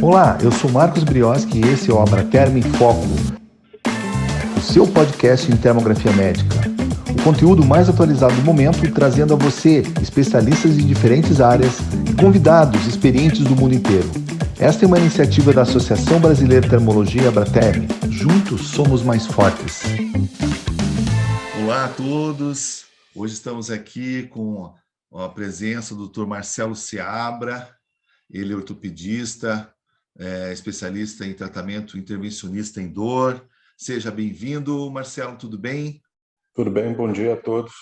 Olá, eu sou Marcos Brioski e esse é o Abraterm em Foco, o seu podcast em termografia médica. O conteúdo mais atualizado do momento, trazendo a você especialistas de diferentes áreas e convidados experientes do mundo inteiro. Esta é uma iniciativa da Associação Brasileira de Termologia Abraterm. Juntos somos mais fortes. Olá a todos. Hoje estamos aqui com a presença do Dr. Marcelo Seabra. Ele é ortopedista, especialista em tratamento intervencionista em dor. Seja bem-vindo, Marcelo, tudo bem? Tudo bem, bom dia a todos.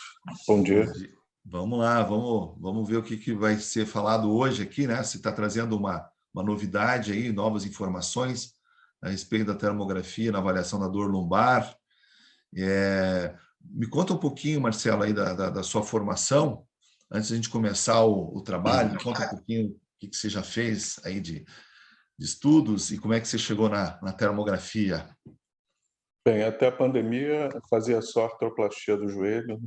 Bom dia. Vamos lá, vamos ver o que vai ser falado hoje aqui, né? Você está trazendo uma novidade aí, novas informações a respeito da termografia na avaliação da dor lombar. Me conta um pouquinho, Marcelo, aí da sua formação, antes de a gente começar o trabalho. Me conta um pouquinho o que você já fez aí de estudos e como é que você chegou na termografia. Bem, até a pandemia fazia só artroplastia do joelho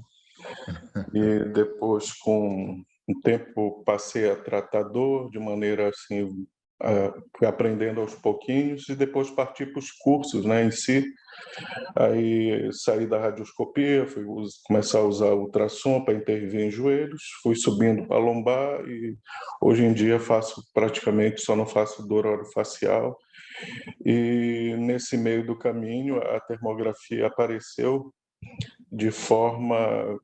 e depois, com um tempo, passei a tratar dor de maneira assim, fui aprendendo aos pouquinhos e depois parti para os cursos, né, em si. Aí saí da radioscopia, fui começar a usar ultrassom para intervir em joelhos, fui subindo para a lombar e hoje em dia só não faço dor orofacial. E nesse meio do caminho a termografia apareceu de forma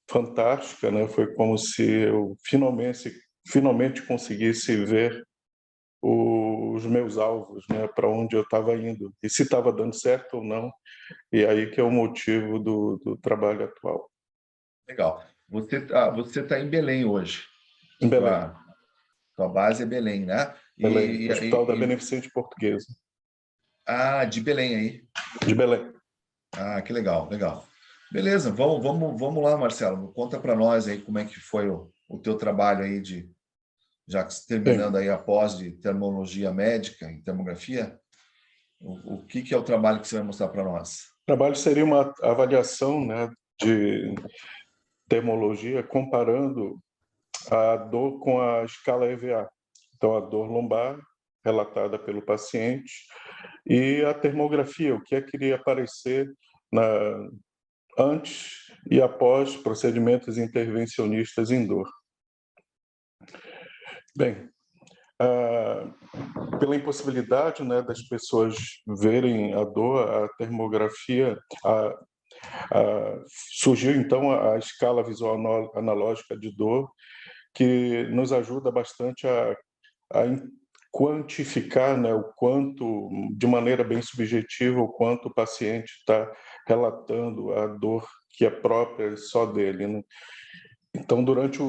fantástica, né? Foi como se eu finalmente conseguisse ver os meus alvos, né? Para onde eu estava indo e se estava dando certo ou não. E aí que é o motivo do trabalho atual. Legal. Você tá em Belém hoje. Em Belém. Tua base é Belém, né? Belém, Hospital da Beneficente Portuguesa. De Belém aí. De Belém. Que legal, legal. Beleza, vamos lá, Marcelo. Conta para nós aí como é que foi o teu trabalho aí já terminando aí a pós de termologia médica em termografia. O que é o trabalho que você vai mostrar para nós? O trabalho seria uma avaliação, né, de termologia comparando a dor com a escala EVA. Então, a dor lombar relatada pelo paciente e a termografia, o que é que iria aparecer antes e após procedimentos intervencionistas em dor. Bem, pela impossibilidade, né, das pessoas verem a dor, a termografia, surgiu então a escala visual analógica de dor, que nos ajuda bastante a quantificar, né, o quanto, de maneira bem subjetiva, o quanto o paciente está relatando a dor que é própria só dele, né? Então, durante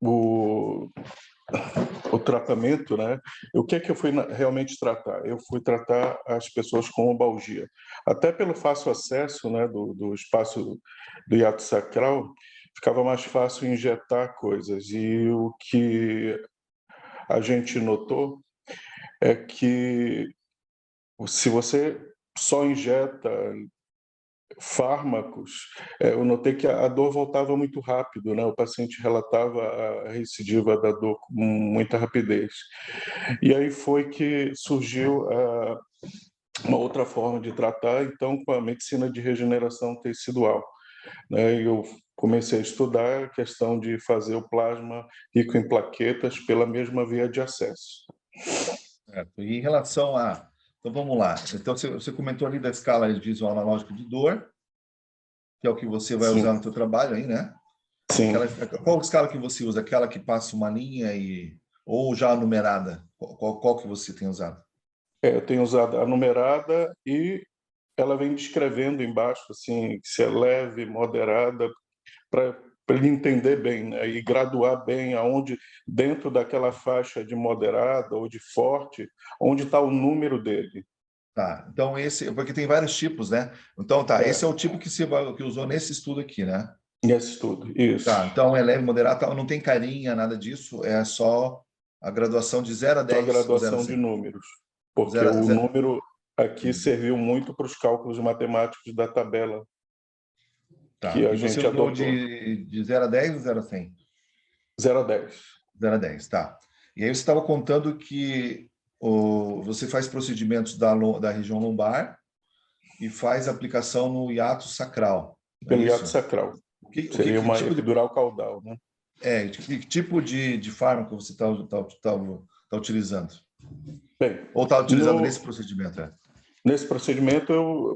o tratamento, né? O que é que eu fui realmente tratar? Eu fui tratar as pessoas com lombalgia. Até pelo fácil acesso, né, do espaço do hiato sacral, ficava mais fácil injetar coisas. E o que a gente notou é que se você só injeta fármacos, eu notei que a dor voltava muito rápido, né? O paciente relatava a recidiva da dor com muita rapidez. E aí foi que surgiu uma outra forma de tratar, então, com a medicina de regeneração tecidual, né? Eu comecei a estudar a questão de fazer o plasma rico em plaquetas pela mesma via de acesso. Certo. E em relação a... Então, vamos lá. Então, você comentou ali da escala visual analógica de dor, que é o que você vai usar no seu trabalho aí, né? Sim. Qual escala que você usa? Aquela que passa uma linha ou já numerada? Qual que você tem usado? Eu tenho usado a numerada e ela vem descrevendo embaixo, assim, se é leve, moderada, para ele entender bem, né? E graduar bem aonde, dentro daquela faixa de moderada ou de forte, onde está o número dele. Tá, então porque tem vários tipos, né? Então esse é o tipo que que usou nesse estudo aqui, né? Nesse estudo, isso. Tá, então é leve, moderado, não tem carinha, nada disso, é só a graduação de 0 a 10. Só a graduação de números, porque o número aqui serviu muito para os cálculos matemáticos da tabela. Tá, que a e você gente usou adotou. de 0 a 10 ou 0 a 100? 0 a 10. 0 a 10, tá. E aí você estava contando que você faz procedimentos da região lombar e faz aplicação no hiato sacral, não é Pelo hiato isso? sacral. Que Seria uma tipo de, epidural caudal, né? que tipo de fármaco você tá utilizando? Bem, Ou está utilizando nesse no, procedimento? nesse procedimento eu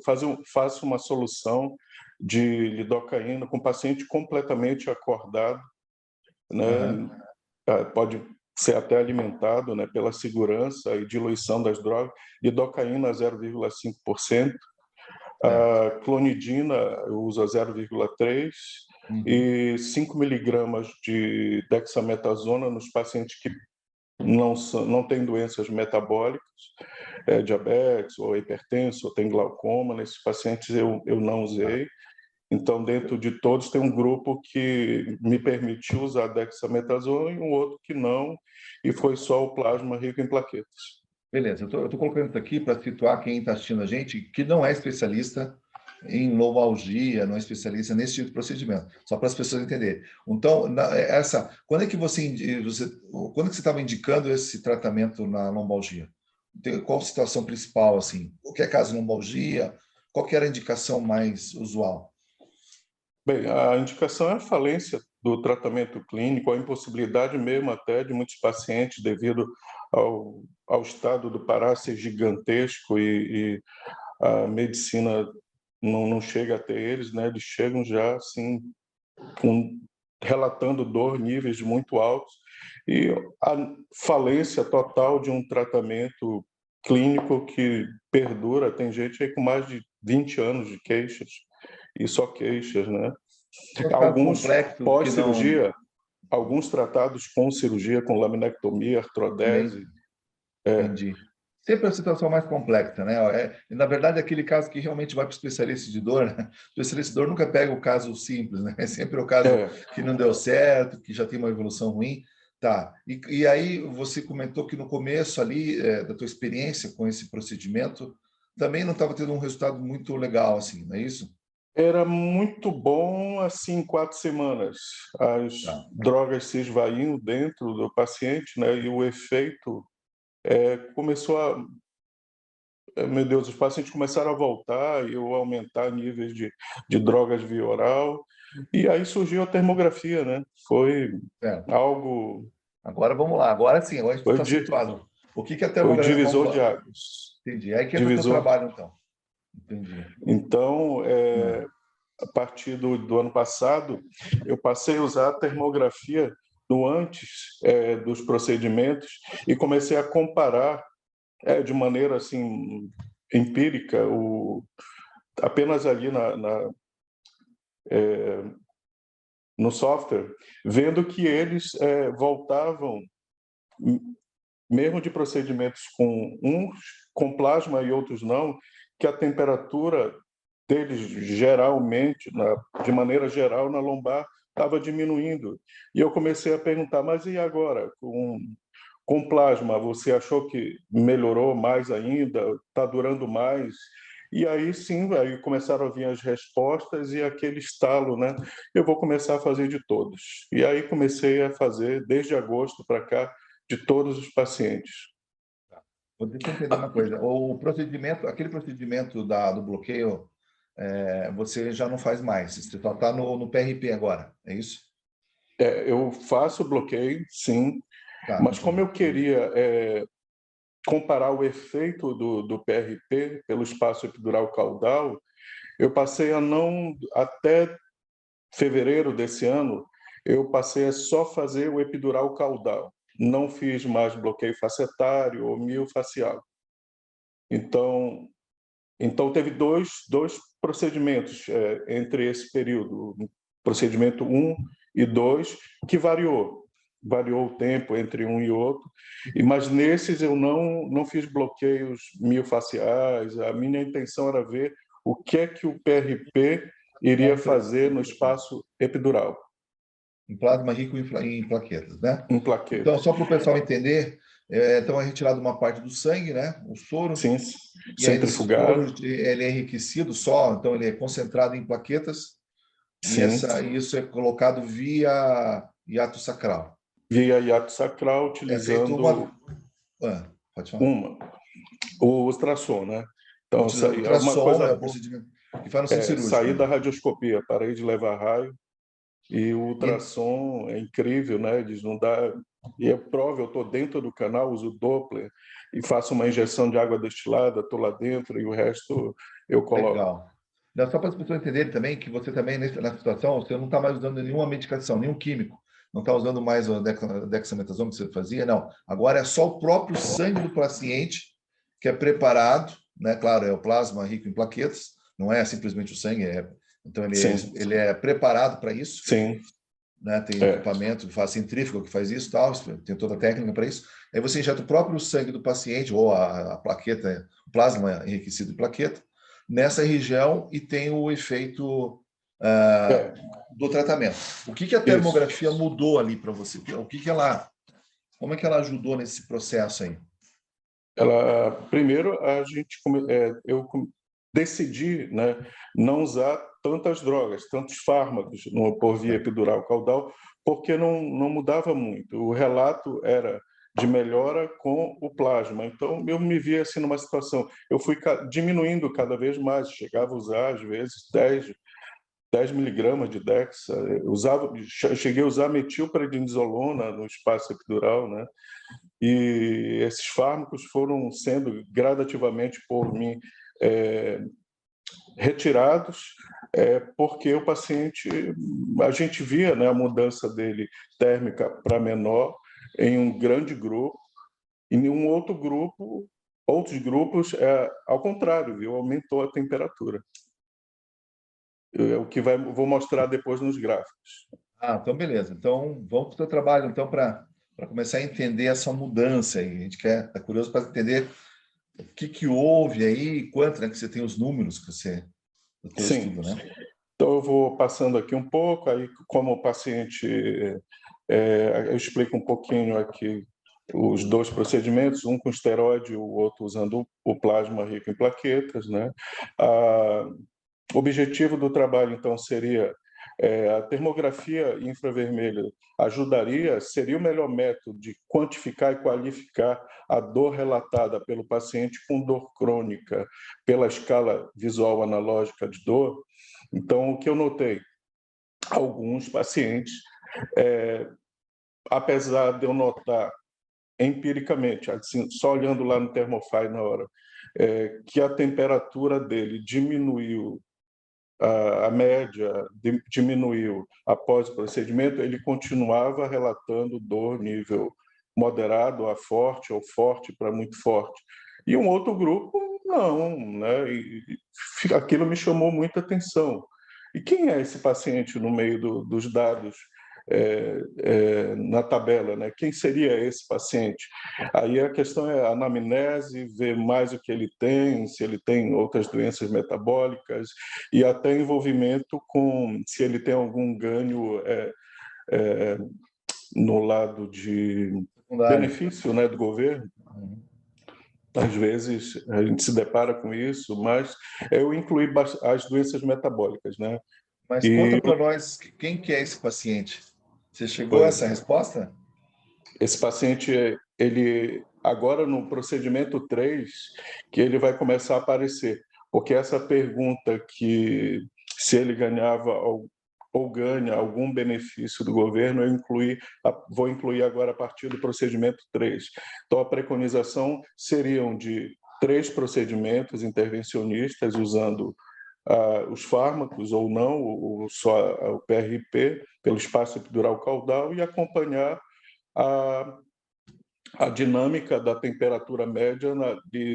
faço uma solução de lidocaína com o paciente completamente acordado, Aham, né? Pode ser até alimentado, né, pela segurança e diluição das drogas, lidocaína 0,5%, certo. a clonidina eu uso a 0,3 Uhum, e 5 miligramas de dexametasona nos pacientes que não têm doenças metabólicas, diabetes ou hipertenso, ou tem glaucoma. Nesses pacientes eu não tá. usei. Então, dentro de todos, tem um grupo que me permitiu usar dexametasona e um outro que não, e foi só o plasma rico em plaquetas. Beleza, eu tô colocando isso aqui para situar quem está assistindo a gente, que não é especialista em lombalgia, não é especialista nesse tipo de procedimento, só para as pessoas entenderem. Então, quando é que quando é que você estava indicando esse tratamento na lombalgia? Qual a situação principal, assim? O que é caso de lombalgia? Qual que era a indicação mais usual? Bem, a indicação é a falência do tratamento clínico, a impossibilidade mesmo até de muitos pacientes devido ao estado do Pará ser gigantesco e a medicina não chega até eles, né? Eles chegam já assim com, relatando dor, níveis muito altos, e a falência total de um tratamento clínico que perdura. Tem gente aí com mais de 20 anos de queixas, e só queixas, né? Os casos Alguns complexos que não... pós-cirurgia, alguns tratados com cirurgia, com laminectomia, Também, artrodese. entendi. Sempre a situação mais complexa, né? Na verdade, é aquele caso que realmente vai para o especialista de dor, né? O especialista de dor nunca pega o caso simples, né? É sempre o caso É, que não deu certo, que já tem uma evolução ruim. Tá. E aí você comentou que no começo ali da tua experiência com esse procedimento também não estava tendo um resultado muito legal, assim, não é isso? era muito bom assim, em 4 semanas. As Tá. drogas se esvaindo dentro do paciente, né? E o efeito começou a... Meu Deus, os pacientes começaram a voltar e eu aumentar níveis de drogas via oral. E aí surgiu a termografia, né? Foi Certo. algo... Agora vamos lá. Agora sim, agora a gente Foi, está situado. O que que é a foi o termografia? divisor de águas. Entendi. Aí que entra o teu Divisor. trabalho, então. Entendi. Então, Hum. a partir do ano passado, eu passei a usar a termografia no antes dos procedimentos e comecei a comparar de maneira assim empírica, apenas ali no software, vendo que eles voltavam, mesmo de procedimentos com uns com plasma e outros não, que a temperatura deles geralmente, de maneira geral, na lombar estava diminuindo. E eu comecei a perguntar, mas e agora? Com plasma, você achou que melhorou mais ainda? Está durando mais? E aí sim, aí começaram a vir as respostas e aquele estalo, né? Eu vou começar a fazer de todos. E aí comecei a fazer, desde agosto para cá, de todos os pacientes. Deixa eu entender uma coisa. O procedimento, aquele procedimento do bloqueio, você já não faz mais. Você só está no PRP agora, é isso? Eu faço bloqueio, sim, Tá, mas como entendi. eu queria comparar o efeito do PRP pelo espaço epidural caudal, eu passei a não, até fevereiro desse ano, eu passei a só fazer o epidural caudal. Não fiz mais bloqueio facetário ou miofacial. Então teve dois procedimentos entre esse período, procedimento 1 e 2, que variou o tempo entre um e outro, mas nesses eu não fiz bloqueios miofaciais. A minha intenção era ver o que é que o PRP iria fazer no espaço epidural, Em plasma rico em plaquetas, né? em Então, plaquetas. só para o pessoal entender, então é retirado uma parte do sangue, né? O soro, Sim, e aí nesse soro centrifugado, ele é enriquecido só, então ele é concentrado em plaquetas, e sim. isso é colocado via hiato sacral. via hiato sacral, É feito utilizando pode falar. o ultrassom, né? Então, Utilizando é uma ultrassom, coisa é o boa. procedimento que faz no centro cirúrgico, Saí né? da radioscopia, parei de levar raio, e o ultrassom é incrível, né? Eles não dá. E é prova, eu estou dentro do canal, uso Doppler e faço uma injeção de água destilada, estou lá dentro e o resto eu coloco. Legal. Não, só para as pessoas entenderem também que você também, nessa situação, você não está mais usando nenhuma medicação, nenhum químico. Não está usando mais o dexametasona que você fazia, não. Agora é só o próprio sangue do paciente que é preparado, né? Claro, é o plasma rico em plaquetas, não é simplesmente o sangue, então ele é preparado para isso. Sim. Né? Tem equipamento que faz centrífugo que faz isso, tal, tem toda a técnica para isso. Aí você injeta o próprio sangue do paciente ou a plaqueta, o plasma enriquecido em plaqueta, nessa região e tem o efeito do tratamento. O que a termografia mudou ali para você? Como é que ela ajudou nesse processo aí? Primeiro, eu decidi, né, não usar tantas drogas, tantos fármacos por via epidural caudal, porque não mudava muito. O relato era de melhora com o plasma. Então, eu me via assim numa situação. Eu fui diminuindo cada vez mais, chegava a usar, às vezes, 10 miligramas de Dexa. Cheguei a usar metilprednisolona no espaço epidural, né? E esses fármacos foram sendo gradativamente por mim retirados, porque o paciente, a gente via, né, a mudança dele térmica para menor em um grande grupo, e em um outros grupos, ao contrário, viu, aumentou a temperatura. O que vou mostrar depois nos gráficos. Então beleza. Então vamos para o seu trabalho então para começar a entender essa mudança aí. A gente está curioso para entender o que houve aí, quanto, né, que você tem os números que você do teu estudo, né? Então eu vou passando aqui um pouco, aí como o paciente, eu explico um pouquinho aqui os dois procedimentos, um com esteroide, o outro usando o plasma rico em plaquetas, né? O objetivo do trabalho, então, seria a termografia infravermelha seria o melhor método de quantificar e qualificar a dor relatada pelo paciente com dor crônica pela escala visual analógica de dor. Então, o que eu notei? Alguns pacientes, apesar de eu notar empiricamente, assim, só olhando lá no Thermofy na hora, que a temperatura dele diminuiu, a média diminuiu após o procedimento, ele continuava relatando dor nível moderado a forte ou forte para muito forte. E um outro grupo, não, né? E aquilo me chamou muita atenção. E quem é esse paciente no meio dos dados na tabela, né? Quem seria esse paciente? Aí a questão é a anamnese, ver mais o que ele tem, se ele tem outras doenças metabólicas e até envolvimento com se ele tem algum ganho no lado de benefício, né, do governo. Às vezes a gente se depara com isso, mas eu incluí as doenças metabólicas, né? Mas conta para nós quem que é esse paciente. Você chegou a essa resposta? Esse paciente, ele agora no procedimento 3, que ele vai começar a aparecer, porque essa pergunta que se ele ganhava ou ganha algum benefício do governo, vou incluir agora a partir do procedimento 3. Então, a preconização seriam de 3 procedimentos intervencionistas usando os fármacos ou não, ou só o PRP, pelo espaço epidural caudal, e acompanhar a dinâmica da temperatura média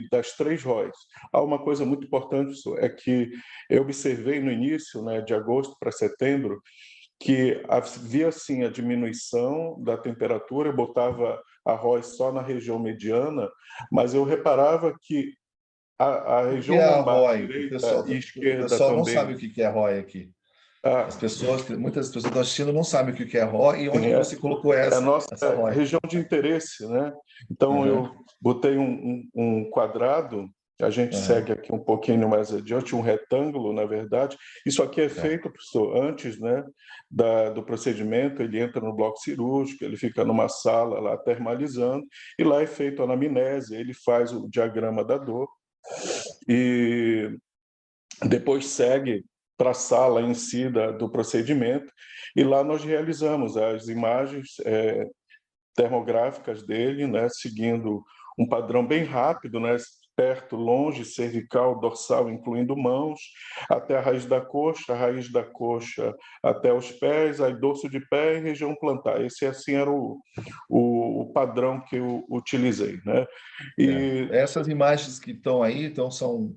das 3 ROIs. Há uma coisa muito importante, é que eu observei no início, né, de agosto para setembro, que havia sim a diminuição da temperatura, eu botava a ROI só na região mediana, mas eu reparava que a região lombar direita e esquerda o pessoal não também. sabe o que é ROI aqui. Muitas pessoas estão assistindo não sabem o que é ROI e onde que você colocou essa nossa ROI. Região de interesse, né? Então eu botei um quadrado A gente segue aqui um pouquinho mais adiante, um retângulo, na verdade. Isso aqui é feito, professor, antes, né, do procedimento. Ele entra no bloco cirúrgico, ele fica numa sala lá termalizando, e lá é feita a anamnese, ele faz o diagrama da dor, e depois segue para a sala em si do procedimento, e lá nós realizamos as imagens termográficas dele, né, seguindo um padrão bem rápido, né, perto, longe, cervical, dorsal, incluindo mãos, até a raiz da coxa até os pés, aí dorso de pé e região plantar. Esse, assim, era o padrão que eu utilizei, né? E essas imagens que estão aí, então, são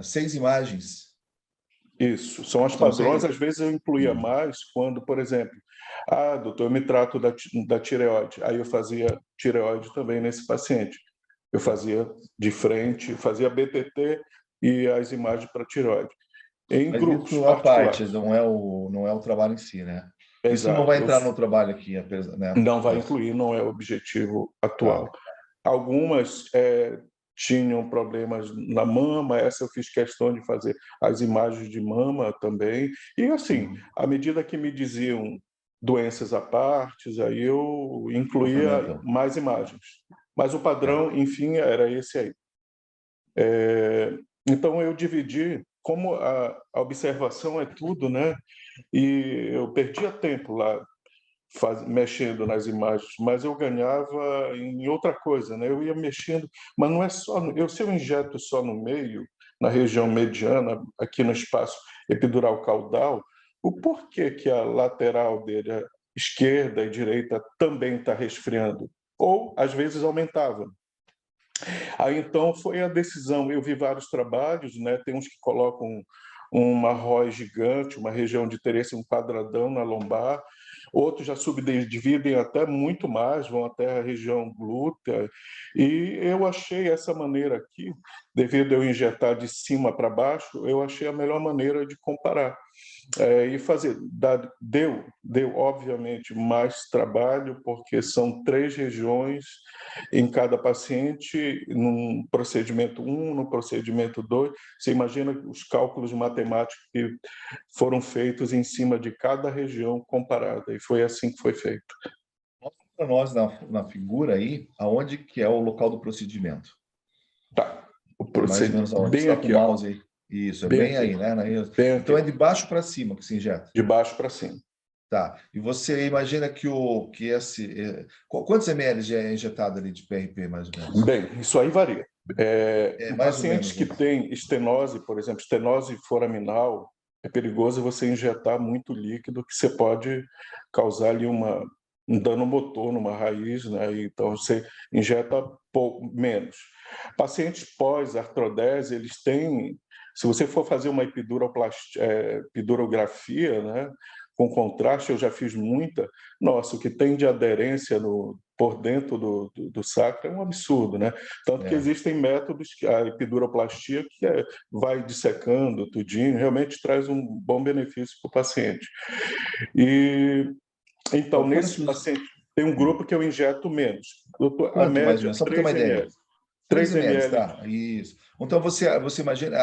6 imagens. Isso, são as padrões. Às vezes eu incluía mais quando, por exemplo, doutor, eu me trato da tireoide. Aí eu fazia tireoide também nesse paciente. Eu fazia de frente, fazia BTT e as imagens para tireoide. Em Mas grupos isso à parte, particulares. não é o trabalho em si, né? Isso não Exato. vai entrar no trabalho aqui, né? Não vai incluir, não é o objetivo atual. Tá. Algumas tinham problemas na mama, essa eu fiz questão de fazer as imagens de mama também. E assim, à medida que me diziam doenças à parte, aí eu incluía mais imagens. Mas o padrão, enfim, era esse aí. Então eu dividi, como a observação é tudo, né? E eu perdia tempo lá mexendo nas imagens, mas eu ganhava em outra coisa, né? Eu ia mexendo, mas não é só, se eu injeto só no meio, na região mediana, aqui no espaço epidural caudal, o porquê que a lateral dele, a esquerda e direita, também está resfriando? Ou, às vezes, aumentava. Aí, então, foi a decisão. Eu vi vários trabalhos, né? Tem uns que colocam uma ROI gigante, uma região de interesse, um quadradão na lombar. Outros já subdividem até muito mais, vão até a região glútea. E eu achei essa maneira aqui, devido a eu injetar de cima para baixo, eu achei a melhor maneira de comparar. E fazer. Deu, obviamente, mais trabalho, porque são 3 regiões em cada paciente, num procedimento 1, no procedimento 2. Você imagina os cálculos matemáticos que foram feitos em cima de cada região comparada, e foi assim que foi feito. Mostra para nós na figura aí, aonde que é o local do procedimento. Tá. Mais ou menos aonde? Bem Está com aqui, o mouse aí. Isso, é bem aqui. aí, né? Bem Então aqui. é de baixo para cima que se injeta. De baixo para cima. Tá. E você imagina que quantos ml é injetado ali de PRP, mais ou menos? Bem, isso aí varia. Mais ou Pacientes menos. que têm estenose, por exemplo, estenose foraminal, é perigoso você injetar muito líquido, que você pode causar ali um dano motor numa raiz, né? Então você injeta menos. Pacientes pós-artrodese, eles têm, se você for fazer uma epidurografia, né, com contraste, eu já fiz muita. Nossa, o que tem de aderência por dentro do sacro é um absurdo, né? Tanto que existem métodos, a epiduroplastia, que vai dissecando tudinho, realmente traz um bom benefício para o paciente. E então, nesse paciente, tem um grupo que eu injeto menos. A Quanto mais ou média, menos? Só para ter 3 uma ideia. ml. 3 3 ml, ml tá? Isso. Então você imagina,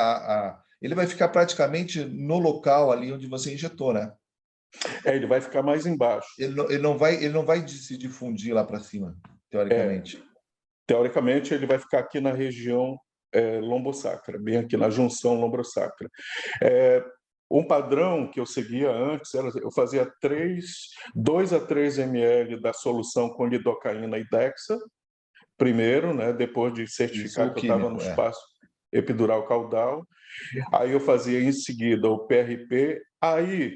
ele vai ficar praticamente no local ali onde você injetou, né? ele vai ficar mais embaixo. Ele não vai se difundir lá para cima, teoricamente. Teoricamente, ele vai ficar aqui na região lombosacra, bem aqui na junção lombosacra. Um padrão que eu seguia antes era eu fazia 2 a 3 ml da solução com lidocaína e Dexa, primeiro, né, depois de certificar que eu estava no espaço epidural caudal. Aí eu fazia em seguida o PRP. Aí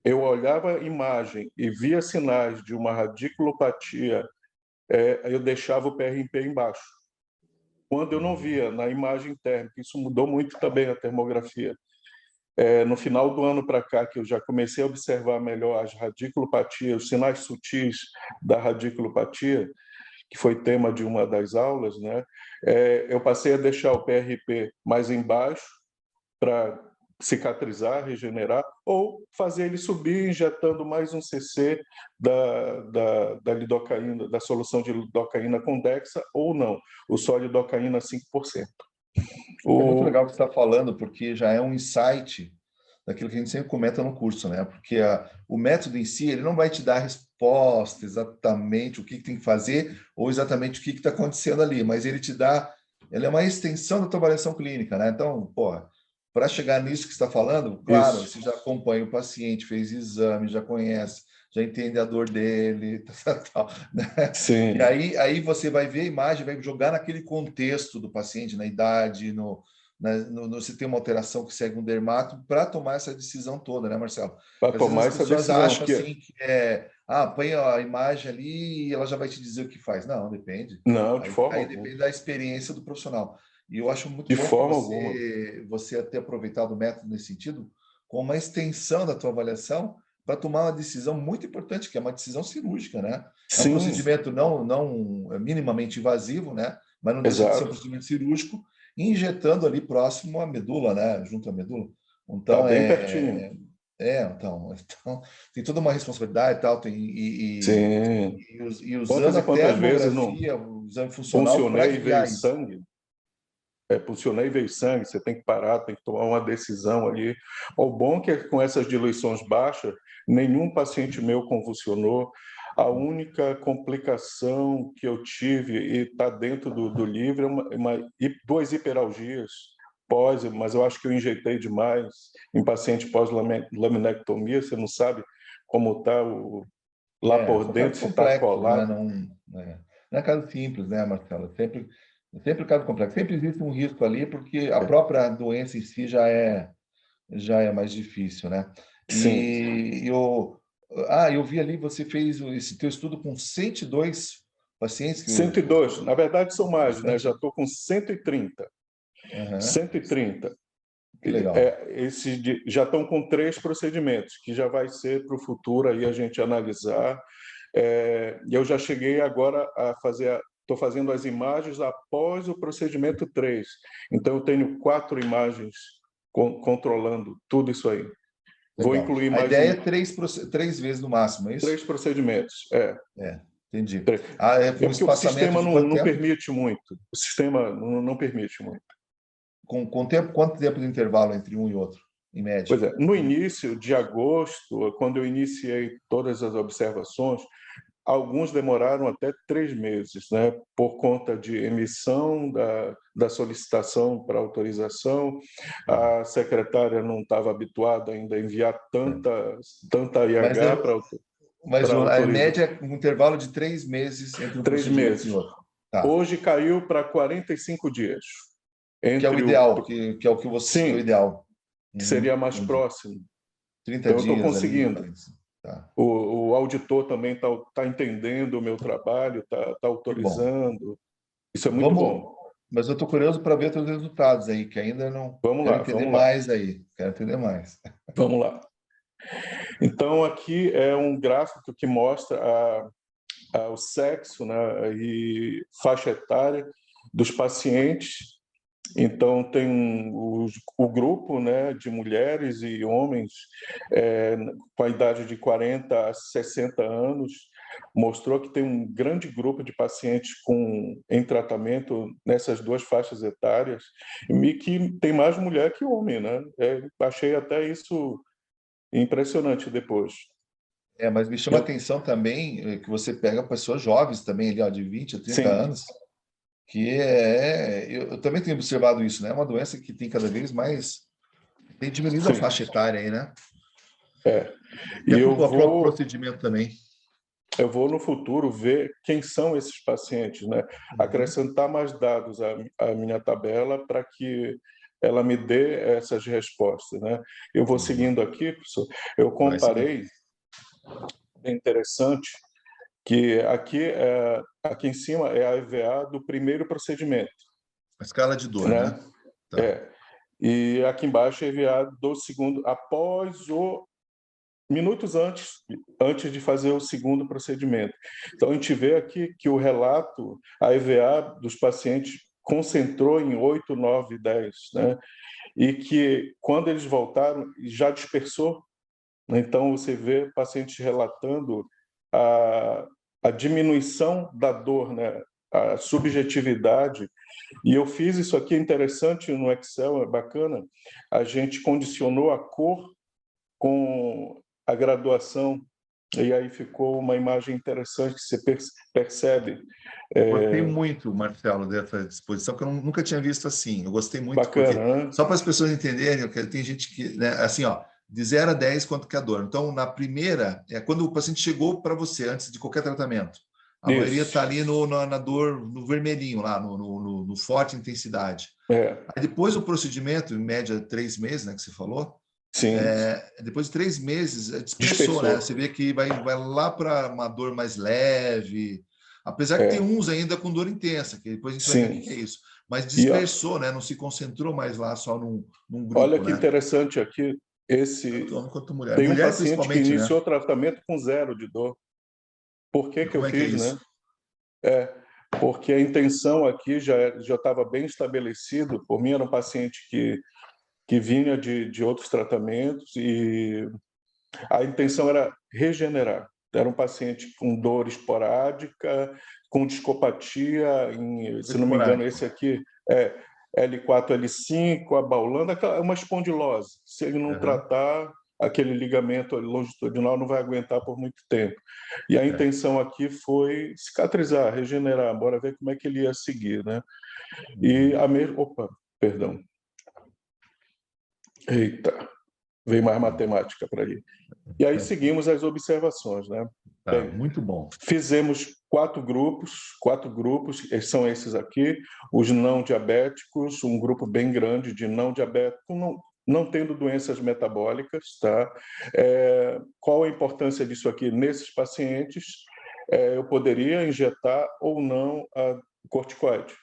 eu olhava a imagem e via sinais de uma radiculopatia, eu deixava o PRP embaixo. Quando eu não via na imagem térmica, isso mudou muito também a termografia. No final do ano para cá, que eu já comecei a observar melhor as radiculopatias, os sinais sutis da radiculopatia, que foi tema de uma das aulas, né? Eu passei a deixar o PRP mais embaixo para cicatrizar, regenerar, ou fazer ele subir injetando mais um cc da lidocaína, da solução de lidocaína com Dexa, ou não, o só lidocaína 5%. É muito legal o que você está falando, porque já é um insight daquilo que a gente sempre comenta no curso, né? Porque o método em si, ele não vai te dar a resposta exatamente o que tem que fazer ou exatamente o que está acontecendo ali, mas ele é uma extensão da tua avaliação clínica, né? Então, pô, para chegar nisso que você está falando, claro, Isso, você já acompanha o paciente, fez exame, já conhece, já entende a dor dele, tal, né? E sim, aí você vai ver a imagem, vai jogar naquele contexto do paciente, na idade, você tem uma alteração que segue um dermato para tomar essa decisão toda, né, Marcelo? para Porque às vezes tomar as essa pessoas decisão, acham que assim que põe a imagem ali e ela já vai te dizer o que faz. Não, depende. não, de forma Aí alguma, depende da experiência do profissional. E eu acho muito de bom que forma alguma. você ter aproveitado o método nesse sentido, com uma extensão da tua avaliação para tomar uma decisão muito importante, que é uma decisão cirúrgica, né? É um Sim, procedimento não minimamente invasivo, né? Mas não deixa de ser um exato. procedimento cirúrgico, injetando ali próximo à medula, né? Junto à medula. Está Então, bem pertinho. então tem toda uma responsabilidade e tal, Sim. e Quantas usando e a quantas vezes não termografia, o exame funcional para funcionei e veio guiar isso. sangue? Funcionei e veio sangue, você tem que parar, tem que tomar uma decisão ali. O bom é que com essas diluições baixas, nenhum paciente meu convulsionou. A única complicação que eu tive, e está dentro do livro, é duas hiperalgias mas eu acho que eu injetei demais em paciente pós-laminectomia, você não sabe como está lá por São casos dentro, se está complexos, né? colado. Não é caso simples, né, Marcelo? Sempre caso complexo. Sempre existe um risco ali, porque a própria doença em si já é mais difícil, né? Sim, E eu vi ali, você fez esse teu estudo com 102 pacientes, 102. Na verdade, são mais, né? Já bastante. estou com 130. Aham, 130. que legal. Já estão com 3 procedimentos, que já vai ser para o futuro aí a gente analisar. Eu já cheguei agora a fazer, estou fazendo as imagens após o procedimento 3. Então, eu tenho 4 imagens controlando tudo isso aí. Vou Legal. incluir A mais ideia é três vezes no máximo, é isso? 3 procedimentos. Entendi. É com É um porque o espaçamento sistema de não, quanto não tempo? permite muito. O sistema não permite muito. Quanto tempo de intervalo entre um e outro, em média? Pois é, no início de agosto, quando eu iniciei todas as observações, alguns demoraram até 3 meses, né? Por conta de emissão da solicitação para autorização. Tá. A secretária não estava habituada ainda a enviar tanta Mas, IH mas para a autorizar. média é um intervalo de 3 meses entre um três procedimento e meses. outro. Tá. Hoje caiu para 45 dias. Que é o Entre o. ideal, que é o que você é o Sim, ideal. que seria mais Entendi. próximo. 30 Então, eu estou dias ali, conseguindo. 45. Tá. O auditor também está entendendo o meu trabalho, está Que bom. autorizando. Isso é muito Vamos, bom. mas eu estou curioso para ver os resultados aí, que ainda não Vamos quero lá, entender vamos lá, mais aí. Quero entender mais. vamos lá. Então, aqui é um gráfico que mostra o sexo, né, e faixa etária dos pacientes. Então, tem o grupo, né, de mulheres e homens com a idade de 40 a 60 anos, mostrou que tem um grande grupo de pacientes em tratamento nessas duas faixas etárias, e que tem mais mulher que homem, né? Achei até isso impressionante depois. Mas me chama a Eu, atenção também que você pega pessoas jovens também ali, ó, de 20 a 30 sim, anos, eu também tenho observado isso, né? É uma doença que tem cada vez mais, tem diminuído a sim. faixa etária aí, né? É. Até E para o eu próprio vou procedimento também. eu vou no futuro ver quem são esses pacientes, né? Uhum. Acrescentar mais dados à minha tabela para que ela me dê essas respostas, né? Eu vou Entendi. seguindo aqui, professor. Eu Vai seguir. comparei, é interessante, que aqui em cima é a EVA do primeiro procedimento, A escala de dor, né? né? Tá. É. E aqui embaixo é a EVA do segundo, após minutos antes de fazer o segundo procedimento. Então, a gente vê aqui que o relato, a EVA dos pacientes concentrou em 8, 9, 10, né? E que, quando eles voltaram, já dispersou. Então, você vê pacientes relatando a, a diminuição da dor, né? a subjetividade. E eu fiz isso aqui, é interessante no Excel, é bacana. A gente condicionou a cor com a graduação, e aí ficou uma imagem interessante que você percebe. Gostei muito, Marcelo, dessa disposição, que eu nunca tinha visto assim. Eu gostei muito, porque, Bacana, né? só para as pessoas entenderem, que tem gente que, né, assim, ó, de 0 a 10, quanto que é a dor. Então, na primeira, é quando o paciente chegou para você, antes de qualquer tratamento. A maioria Isso. está ali na dor, no vermelhinho, lá, no forte intensidade. É, Aí depois o procedimento, em média 3 meses, né, que você falou, sim, depois de 3 meses, dispersou, né? Você dispersou. vê que vai lá para uma dor mais leve, apesar que tem É, uns ainda com dor intensa, que depois a gente vai ver o sim. que é isso. Mas E dispersou, né? Não se concentrou mais lá só num olha grupo, que né? interessante aqui, Tanto homem quanto mulher. tem um Mulher, paciente que principalmente, né? iniciou o tratamento com 0 de dor. Por que E que eu como é que é fiz, né? isso? É, porque a intenção aqui já estava bem estabelecido. Por mim, era um paciente que vinha de outros tratamentos e a intenção era regenerar. Era um paciente com dor esporádica, com discopatia, se não me engano, Esporádico. esse aqui é L4, L5, abaulando, uma espondilose. Se ele não Uhum. tratar, aquele ligamento longitudinal não vai aguentar por muito tempo. E a É. intenção aqui foi cicatrizar, regenerar, bora ver como é que ele ia seguir, né? E Uhum. a mesma... Opa, perdão. Eita, veio mais matemática para aí. E aí seguimos as observações, né? Tá, Bem, muito bom. fizemos quatro grupos, são esses aqui, os não diabéticos, um grupo bem grande de não diabéticos, não tendo doenças metabólicas, tá? Qual a importância disso aqui? Nesses pacientes, eu poderia injetar ou não a corticoide.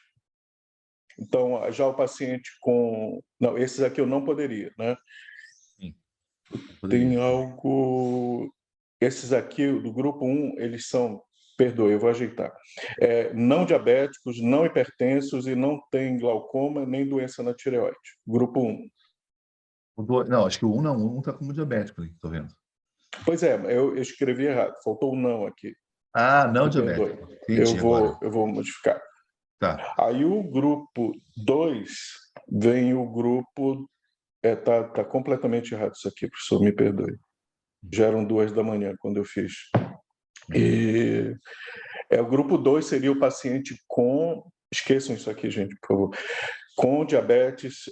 Então, já o paciente com... Não, esses aqui eu não poderia, né? Sim, Tem poderia. algo... Esses aqui, do grupo 1, eles são, perdoe, eu vou ajeitar, não diabéticos, não hipertensos e não tem glaucoma nem doença na tireoide. Grupo 1. Não, acho que o 1 não, o 1 está como diabético ali, estou vendo. Pois é, eu escrevi errado, faltou o não aqui. Ah, não Me perdoe. diabético. Eu Entendi agora. vou modificar. Tá. Aí o grupo 2 vem o grupo... tá completamente errado isso aqui, professor, me perdoe. Já eram 2 da manhã quando eu fiz. E o grupo 2 seria o paciente com... Esqueçam isso aqui, gente, por favor. Com diabetes,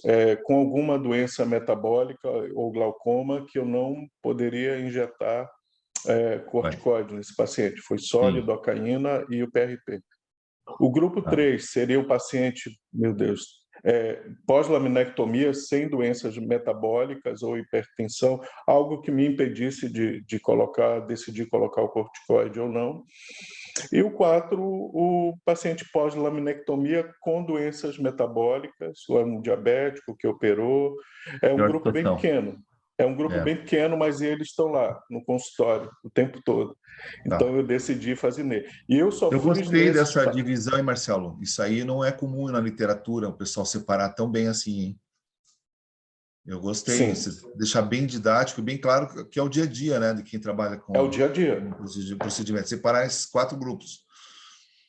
com alguma doença metabólica ou glaucoma, que eu não poderia injetar Vai. corticoide nesse paciente. Foi só Sim. lidocaína e o PRP. O grupo Tá. 3 seria o paciente, meu Deus, pós-laminectomia, sem doenças metabólicas ou hipertensão, algo que me impedisse de decidir colocar o corticoide ou não. E o 4, o paciente pós-laminectomia com doenças metabólicas, ou é um diabético que operou. É um Pior grupo bem situação. pequeno. É um grupo É, bem pequeno, mas eles estão lá no consultório o tempo todo. tá. Então eu decidi fazer nele. E eu só Eu fiz gostei nesses... dessa divisão, hein, Marcelo? Isso aí não é comum na literatura, o pessoal separar tão bem assim, hein? Eu gostei, Sim, você deixar bem didático, bem claro que é o dia a dia, né, de quem trabalha é o com dia a dia. procedimento. Separar esses 4 grupos.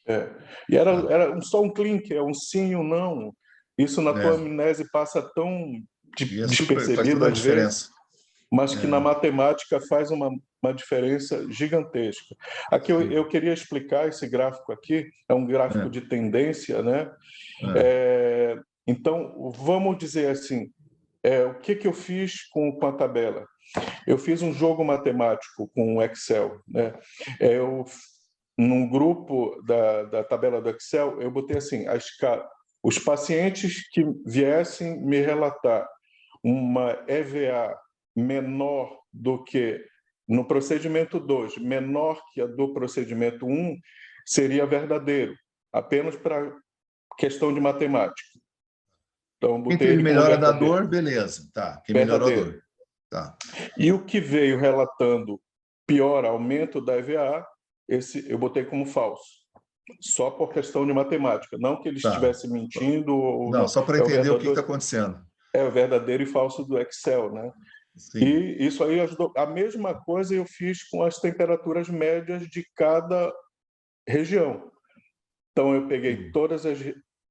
É. E Tá. só um clique, é um sim ou um não. Isso na tua É. amnese passa tão E é super, faz despercebido toda a às vezes, diferença. mas que na É, matemática faz uma diferença gigantesca. Aqui sim. eu queria explicar esse gráfico aqui, é um gráfico É, de tendência, né? é, Então, vamos dizer assim, o que eu fiz com a tabela? Eu fiz um jogo matemático com o Excel, né? Num grupo da tabela do Excel, eu botei assim, os pacientes que viessem me relatar uma EVA menor do que no procedimento 2, menor que a do procedimento 1, seria verdadeiro, apenas para questão de matemática. Então, quem botei teve ele como melhora da verdadeiro. dor, beleza. Tá. Quem melhorou a Verdadeiro. dor. Tá. E o que veio relatando pior aumento da EVA, eu botei como falso. Só por questão de matemática. Não que ele Tá. estivesse mentindo ou Não, não. só para entender o que está acontecendo. É o verdadeiro e falso do Excel, né? Sim. E isso aí ajudou. A mesma coisa eu fiz com as temperaturas médias de cada região. Então, eu peguei todas as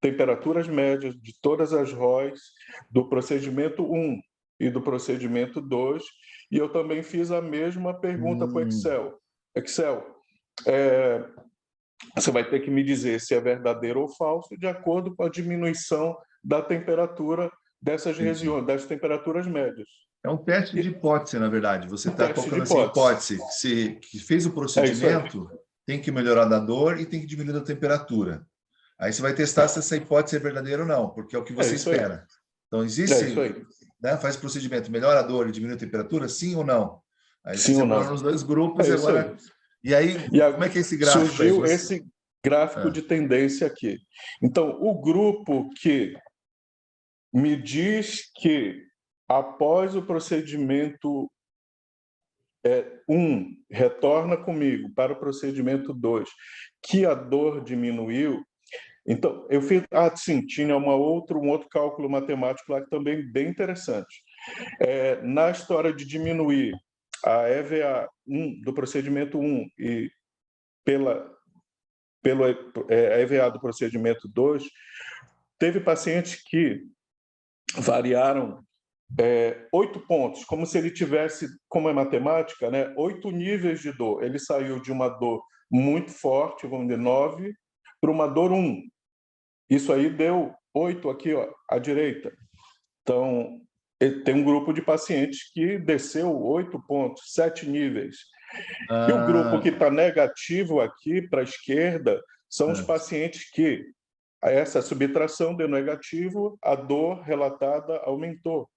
temperaturas médias de todas as ROIs do procedimento 1 e do procedimento 2, e eu também fiz a mesma pergunta para o Excel. Excel, você vai ter que me dizer se é verdadeiro ou falso de acordo com a diminuição da temperatura dessas regiões, das temperaturas médias. É um teste de hipótese, na verdade. Você está teste colocando de essa hipótese. hipótese que fez o É isso aí. procedimento, tem que melhorar da dor e tem que diminuir a temperatura. Aí você vai testar se essa hipótese é verdadeira ou não, porque é o que você isso aí. espera. Então, É existe, isso aí. né, faz o procedimento, melhora a dor e diminui a temperatura, sim ou não? Aí você Sim ou separa não? nos dois grupos É e isso agora... aí. E aí, E como é que é esse gráfico aí? surgiu esse gráfico de tendência aqui. Então, o grupo que me diz que após o procedimento 1, retorna comigo para o procedimento 2, que a dor diminuiu. Então, eu fiz, sim, tinha um outro cálculo matemático lá que também bem interessante. Na história de diminuir a EVA 1 do procedimento 1 e pelo EVA do procedimento 2, teve pacientes que variaram 8 pontos, como se ele tivesse, como é matemática, né, 8 níveis de dor. Ele saiu de uma dor muito forte, vamos dizer 9, para uma dor 1. Isso aí deu 8 aqui, ó, à direita. Então, tem um grupo de pacientes que desceu 8 pontos, 7 níveis. E o grupo que está negativo aqui para a esquerda são os pacientes que essa subtração deu negativo, a dor relatada aumentou.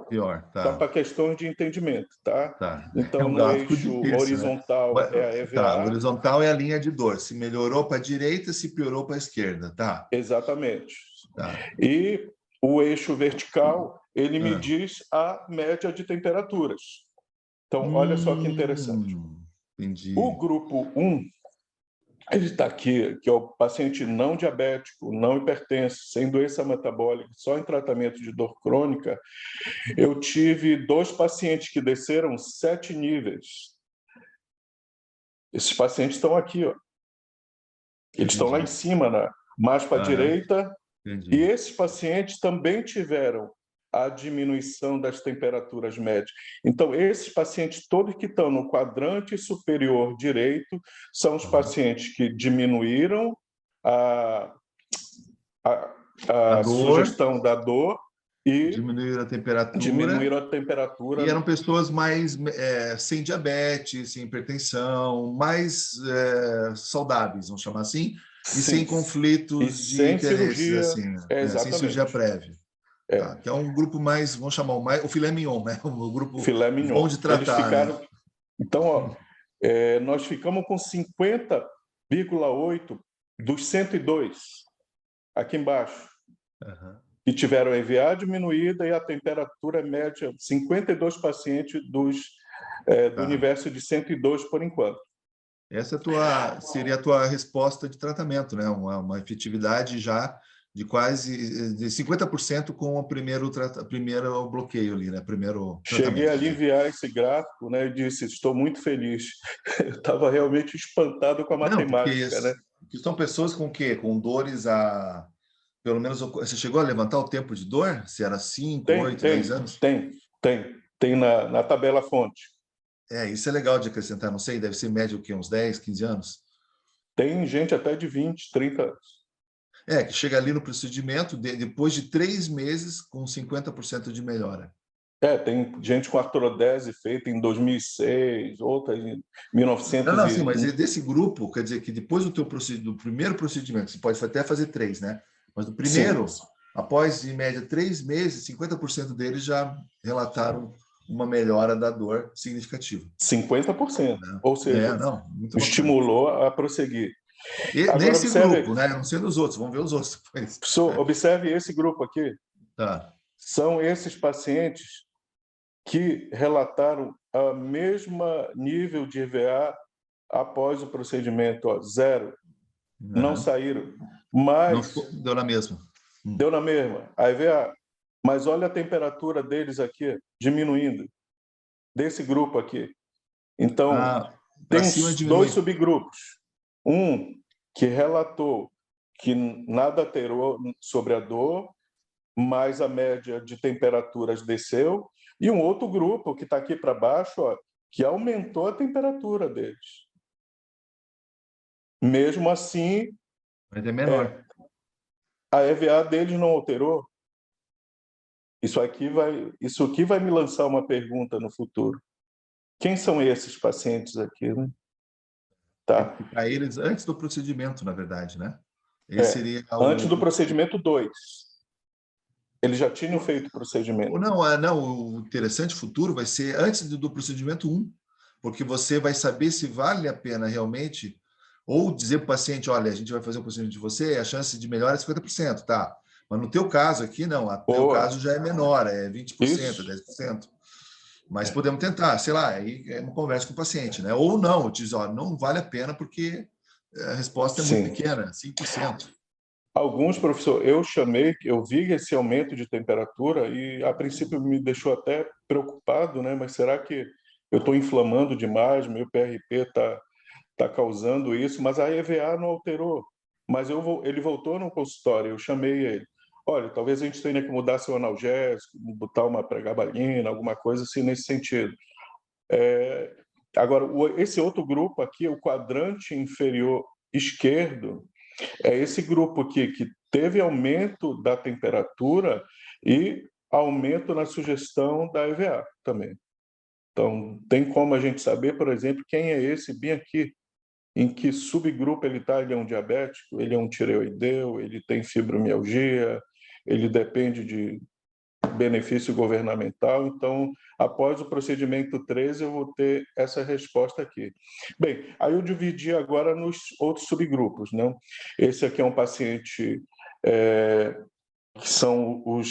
Pior, tá. Só para questões de entendimento, tá? Tá. Então, É um no gráfico eixo difícil, né? horizontal é a EVA. Tá, horizontal é a linha de dor. Se melhorou para a direita, se piorou para a esquerda, tá? Exatamente. Tá. E o eixo vertical, ele me diz a média de temperaturas. Então, olha só que interessante. Entendi. O grupo 1, ele está aqui, que é o paciente não diabético, não hipertenso, sem doença metabólica, só em tratamento de dor crônica. Eu tive 2 pacientes que desceram 7 níveis. Esses pacientes estão aqui, ó. Eles estão lá em cima, mais para a direita. Entendi. E esses pacientes também tiveram a diminuição das temperaturas médias. Então, esses pacientes todos que estão no quadrante superior direito são os pacientes que diminuíram a sugestão da dor e diminuíram a temperatura. E eram pessoas mais sem diabetes, sem hipertensão, mais saudáveis, vamos chamar assim, e sem conflitos de interesses, assim, né? Sem cirurgia prévia. Tá, que é um grupo mais, vamos chamar o filé mignon, né? Um grupo filé mignon. Bom de tratar. Eles ficaram... Né? Então, ó, nós ficamos com 50,8 dos 102 aqui embaixo, que tiveram a EVA diminuída e a temperatura média, 52 pacientes do universo de 102 por enquanto. Essa seria a tua resposta de tratamento, né? Uma efetividade já de quase de 50% com o primeiro bloqueio ali, né? Primeiro Cheguei a aliviar esse gráfico, né? E disse, estou muito feliz. Eu estava realmente espantado com a matemática, né? Que são pessoas com quê? Com dores pelo menos, você chegou a levantar o tempo de dor? Se era 5, 8, 10 anos? Tem na tabela fonte. Isso é legal de acrescentar, não sei, deve ser médio o quê? Uns 10, 15 anos? Tem gente até de 20, 30 anos. Que chega ali no procedimento, depois de 3 meses, com 50% de melhora. Tem gente com artrodese feita em 2006, outra em 1900. Não, sim, mas desse grupo, quer dizer que depois do primeiro procedimento, você pode até fazer 3, né? Mas do primeiro, sim, após, em média, 3 meses, 50% deles já relataram uma melhora da dor significativa. 50%. Né? Ou seja, muito estimulou a prosseguir. Agora, nesse grupo, né? Não sendo os outros, vamos ver os outros depois. Observe esse grupo aqui. Tá. São esses pacientes que relataram a mesma nível de EVA após o procedimento, 0. Não saíram. Mas... Não, deu na mesma. Deu na mesma. A EVA. Mas olha a temperatura deles aqui, diminuindo. Desse grupo aqui. Então, tem 2 subgrupos. Um que relatou que nada alterou sobre a dor, mas a média de temperaturas desceu, e um outro grupo que está aqui para baixo, ó, que aumentou a temperatura deles. Mesmo assim, Mas é menor. a EVA deles não alterou. Isso aqui vai me lançar uma pergunta no futuro. Quem são esses pacientes aqui, né? Tá. Para eles, antes do procedimento, na verdade, né? Esse seria antes do procedimento 2. Eles já tinham feito o procedimento. Não, o interessante futuro vai ser antes do procedimento 1, porque você vai saber se vale a pena realmente, ou dizer para o paciente, olha, a gente vai fazer um procedimento de você, a chance de melhora é 50%, tá? Mas no teu caso aqui, não, o teu caso já é menor, é 20%, Isso. 10%. Mas podemos tentar, sei lá, aí é uma conversa com o paciente, né? Ou não, diz, ó, não vale a pena porque a resposta é muito pequena, 5%. Alguns, professor, eu vi esse aumento de temperatura e, a princípio, me deixou até preocupado, né? Mas será que eu estou inflamando demais, meu PRP está causando isso? Mas a EVA não alterou. Mas ele voltou no consultório, eu chamei ele. Olha, talvez a gente tenha que mudar seu analgésico, botar uma pregabalina, alguma coisa assim nesse sentido. Agora, esse outro grupo aqui, o quadrante inferior esquerdo, é esse grupo aqui que teve aumento da temperatura e aumento na sugestão da EVA também. Então, tem como a gente saber, por exemplo, quem é esse bem aqui, em que subgrupo ele está? Ele é um diabético, ele é um tireoideu, ele tem fibromialgia, ele depende de benefício governamental. Então, após o procedimento 13, eu vou ter essa resposta aqui. Bem, aí eu dividi agora nos outros subgrupos, né? Esse aqui é um paciente que são os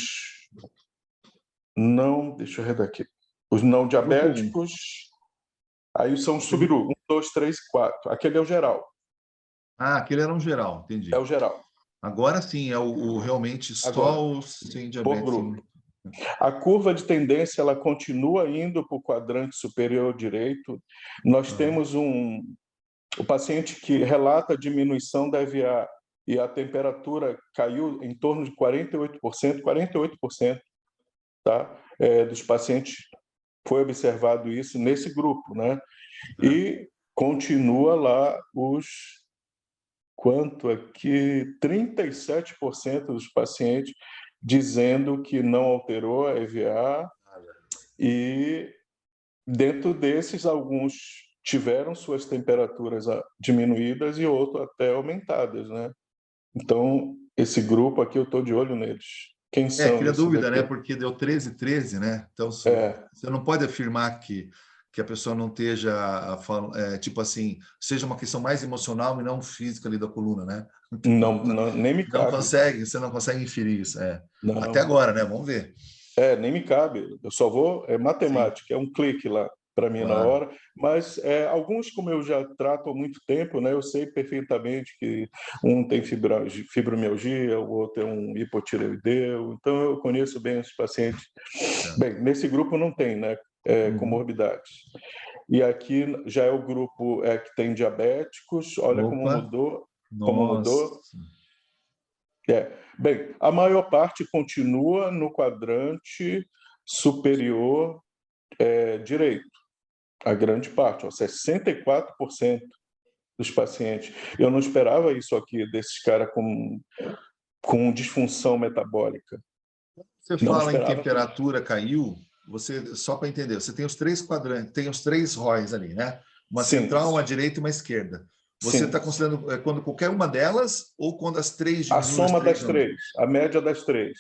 não, deixa eu redar aqui, os não diabéticos, aí são os subgrupos, 1, 2, 3, 4. Aquele é o geral. Ah, aquele era um geral, entendi. É o geral. Agora sim, é o realmente só o sem diabetes. Por grupo. A curva de tendência ela continua indo para o quadrante superior direito. Nós temos o paciente que relata diminuição da EVA e a temperatura caiu em torno de 48%, tá? Dos pacientes foi observado isso nesse grupo, né? E continua lá quanto aqui, 37% dos pacientes dizendo que não alterou a EVA, e dentro desses, alguns tiveram suas temperaturas diminuídas e outros até aumentadas, né? Então, esse grupo aqui, eu estou de olho neles. Quem são Cria esses dúvida, aqui? né? Porque deu 13, né? Então, você não pode afirmar que a pessoa não esteja, tipo assim, seja uma questão mais emocional e não física ali da coluna, né? Não, nem me cabe. Você não consegue inferir isso. Não. Até agora, né? Vamos ver. Nem me cabe. Eu só vou... É matemática, é um clique lá para mim na hora. Mas alguns, como eu já trato há muito tempo, né? Eu sei perfeitamente que um tem fibromialgia, o outro é um hipotireoideu. Então, eu conheço bem os pacientes. Bem, nesse grupo não tem, né? Comorbidades. E aqui já é o grupo que tem diabéticos. Olha como mudou. Como mudou. Bem, a maior parte continua no quadrante superior direito. A grande parte, 64% dos pacientes. Eu não esperava isso aqui, desses caras com disfunção metabólica. Você fala em temperatura caiu, só para entender, você tem os 3 quadrantes, tem os 3 ROIs ali, né? Uma central, uma direita e uma esquerda. Você está considerando quando qualquer uma delas ou quando as 3 diminuem? A soma das 3, a média das 3.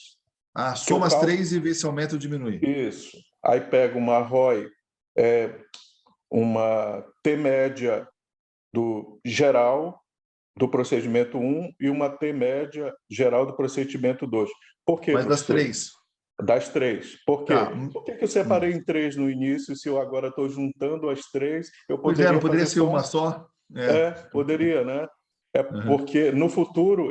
Soma as 3 e vê se aumenta ou diminui. Isso. Aí pega uma ROI, uma T média do geral do procedimento 1 e uma T média geral do procedimento 2. Por quê, Mas professor? das 3? Das 3. Por quê? Por que eu separei em 3 no início, se eu agora estou juntando as 3? Eu poderia não poderia ser uma só? Poderia, né? Porque no futuro,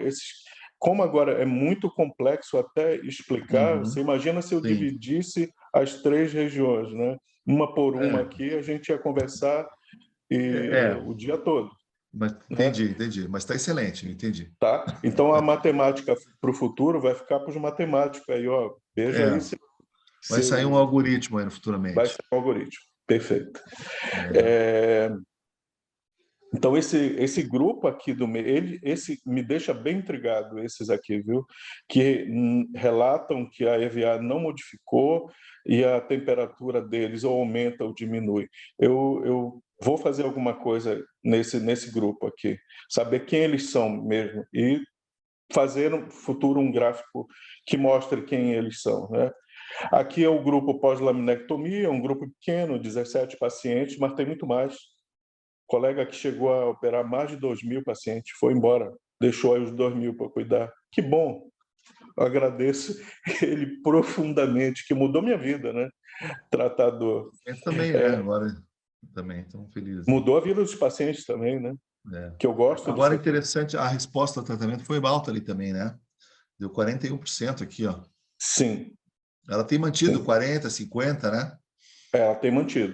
como agora é muito complexo até explicar, você imagina se eu dividisse as 3 regiões, né? Uma por uma aqui, a gente ia conversar o dia todo. Mas, né? entendi. Mas está excelente, entendi. Tá? Então, a matemática para o futuro vai ficar para os matemáticos. Aí, ó, veja aí se, Vai se sair um algoritmo aí vai futuramente. ser um algoritmo. Perfeito. É. Então, esse grupo aqui do meio, esse me deixa bem intrigado, esses aqui, viu? Que relatam que a EVA não modificou e a temperatura deles ou aumenta ou diminui. Eu vou fazer alguma coisa nesse grupo aqui, saber quem eles são mesmo e fazer no futuro um gráfico que mostre quem eles são, né? Aqui é o grupo pós-laminectomia, um grupo pequeno, 17 pacientes, mas tem muito mais. Colega que chegou a operar mais de 2.000 pacientes, foi embora, deixou aí os 2.000 para cuidar. Que bom, eu agradeço ele profundamente, que mudou minha vida, né? Tratador. Esse também, né? Agora também, estamos felizes. Mudou a vida dos pacientes também, né? É. Que eu gosto de Agora, ser. interessante, a resposta ao tratamento foi alta ali também, né? Deu 41% aqui, ó. Sim, Ela tem mantido sim. 40, 50, né? Ela tem mantido.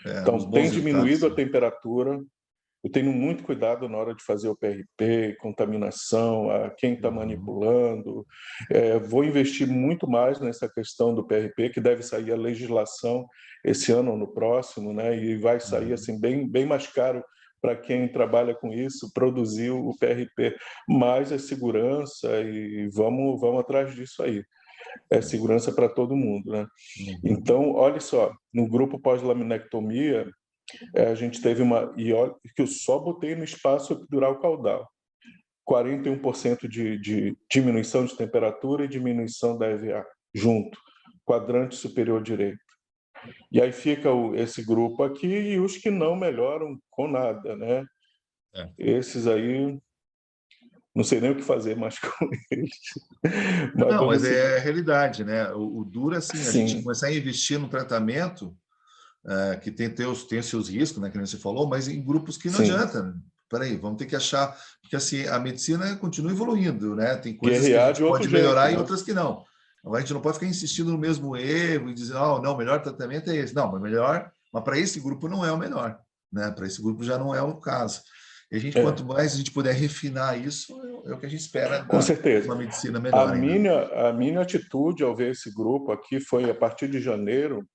Os Então, tem bons diminuído resultados. a temperatura. Eu tenho muito cuidado na hora de fazer o PRP, contaminação, a quem está Uhum. manipulando. Vou investir muito mais nessa questão do PRP, que deve sair a legislação esse ano ou no próximo, né? E vai sair Uhum. assim bem mais caro para quem trabalha com isso, produzir o PRP. Mas é segurança e vamos atrás disso aí. É segurança para todo mundo, né? Uhum. Então, olha só, no grupo pós-laminectomia, a gente teve uma. E olha, que eu só botei no espaço epidural caudal. 41% de diminuição de temperatura e diminuição da EVA, junto, quadrante superior direito. E aí fica esse grupo aqui e os que não melhoram com nada, né? É. Esses aí, não sei nem o que fazer mais com eles. Mas Não, mas vamos seguir. é a realidade, né? O duro é assim, a gente Sim, começar a investir no tratamento que tem seus riscos, né, que nem você falou, mas em grupos que não sim. adianta. Peraí, vamos ter que achar, porque assim, a medicina continua evoluindo, né? Tem coisas que a Guerrear gente de outro pode jeito, melhorar e né? outras que não. Agora a gente não pode ficar insistindo no mesmo erro e dizer, oh, não, o melhor tratamento é esse. Não, mas melhor, mas para esse grupo não é o melhor, né? Para esse grupo já não é o caso. E a gente, quanto É, mais a gente puder refinar isso, é o que a gente espera com da certeza. uma medicina A melhor ainda. minha, a minha atitude ao ver esse grupo aqui foi a partir de janeiro,